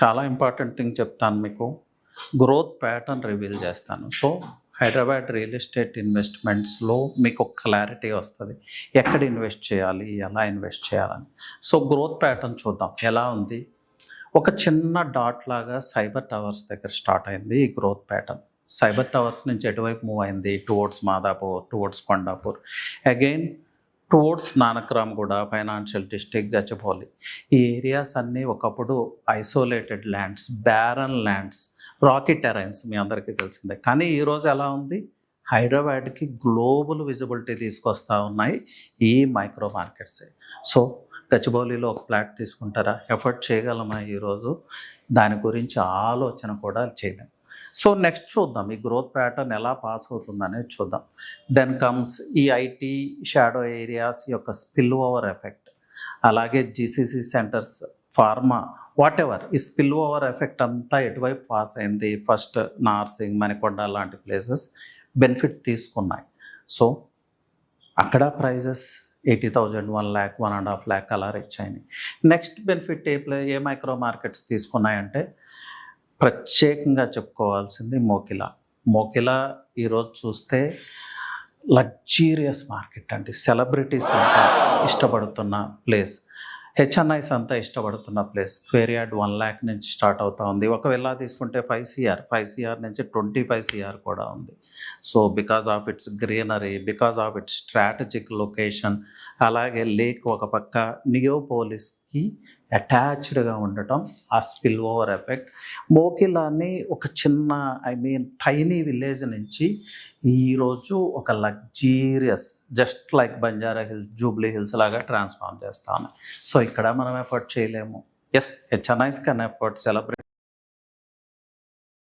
చాలా important thing చెప్తాను మీకు. గ్రోత్ ప్యాటర్న్ రివీల్ చేస్తాను. సో హైదరాబాద్ రియల్ ఎస్టేట్ ఇన్వెస్ట్మెంట్స్లో మీకు ఒక క్లారిటీ వస్తుంది, ఎక్కడ ఇన్వెస్ట్ చేయాలి, ఎలా ఇన్వెస్ట్ చేయాలని. సో గ్రోత్ ప్యాటర్న్ చూద్దాం ఎలా ఉంది. ఒక చిన్న డాట్ లాగా సైబర్ టవర్స్ దగ్గర స్టార్ట్ అయింది ఈ గ్రోత్ ప్యాటర్న్. సైబర్ టవర్స్ నుంచి ఎటువైపు మూవ్ అయింది, towards Madhapur, towards Kondapur, again towards Nanakram కూడా, ఫైనాన్షియల్ డిస్ట్రిక్ట్, గచ్చిబౌలి. ఈ ఏరియాస్ అన్నీ ఒకప్పుడు isolated lands, barren lands, rocky terrains మీ అందరికీ తెలిసిందే. కానీ ఈరోజు ఎలా ఉంది, హైదరాబాద్కి గ్లోబల్ విజిబిలిటీ తీసుకొస్తూ ఉన్నాయి ఈ మైక్రో మార్కెట్సే. సో గచ్చిబౌలిలో ఒక ప్లాట్ తీసుకుంటారా, ఎఫర్ట్ చేయగలమా ఈరోజు? దాని గురించి ఆలోచన కూడా చేయలేం. సో నెక్స్ట్ చూద్దాం ఈ గ్రోత్ ప్యాటర్న్ ఎలా పాస్ అవుతుందనేది చూద్దాం. దెన్ కమ్స్ ఈ ఐటీ షాడో ఏరియాస్ యొక్క స్పిల్ ఓవర్ ఎఫెక్ట్, అలాగే GCC centres, pharma, what ever. ఈ స్పిల్ ఓవర్ ఎఫెక్ట్ అంతా ఎటువైపు పాస్ అయింది, ఫస్ట్ నార్సింగ్, మణికొండ లాంటి ప్లేసెస్ బెనిఫిట్ తీసుకున్నాయి. సో అక్కడ ప్రైజెస్ 80,000, 1 lakh, 1.5 lakh అలా రీచ్ అయినాయి. నెక్స్ట్ బెనిఫిట్ ఏ మైక్రో మార్కెట్స్ తీసుకున్నాయంటే ప్రత్యేకంగా చెప్పుకోవాల్సింది మోకిలా. మోకిలా ఈరోజు చూస్తే లగ్జీరియస్ మార్కెట్ అండి. సెలబ్రిటీస్ అంతా ఇష్టపడుతున్న ప్లేస్, హెచ్ఎన్ఐస్ అంతా ఇష్టపడుతున్న ప్లేస్. స్క్వేర్ యార్డ్ 1 lakh నుంచి స్టార్ట్ అవుతూ ఉంది. ఒకవేళ తీసుకుంటే 5 CR నుంచి 25 CR కూడా ఉంది. So because of it's greenery, because of it's strategic location, అలాగే లేక్ ఒక పక్క, నియోపోలిస్కి అటాచ్డ్గా ఉండటం, ఆ స్పిల్ ఓవర్ ఎఫెక్ట్. మోకిలాని ఒక చిన్న టైనీ విలేజ్ నుంచి ఈరోజు ఒక luxurious, just like Banjara Hills, Jubilee Hills లాగా ట్రాన్స్ఫార్మ్ చేస్తాను. సో ఇక్కడ మనం ఎఫర్ట్ చేయలేము. Yes, HNIs can effort, celebrate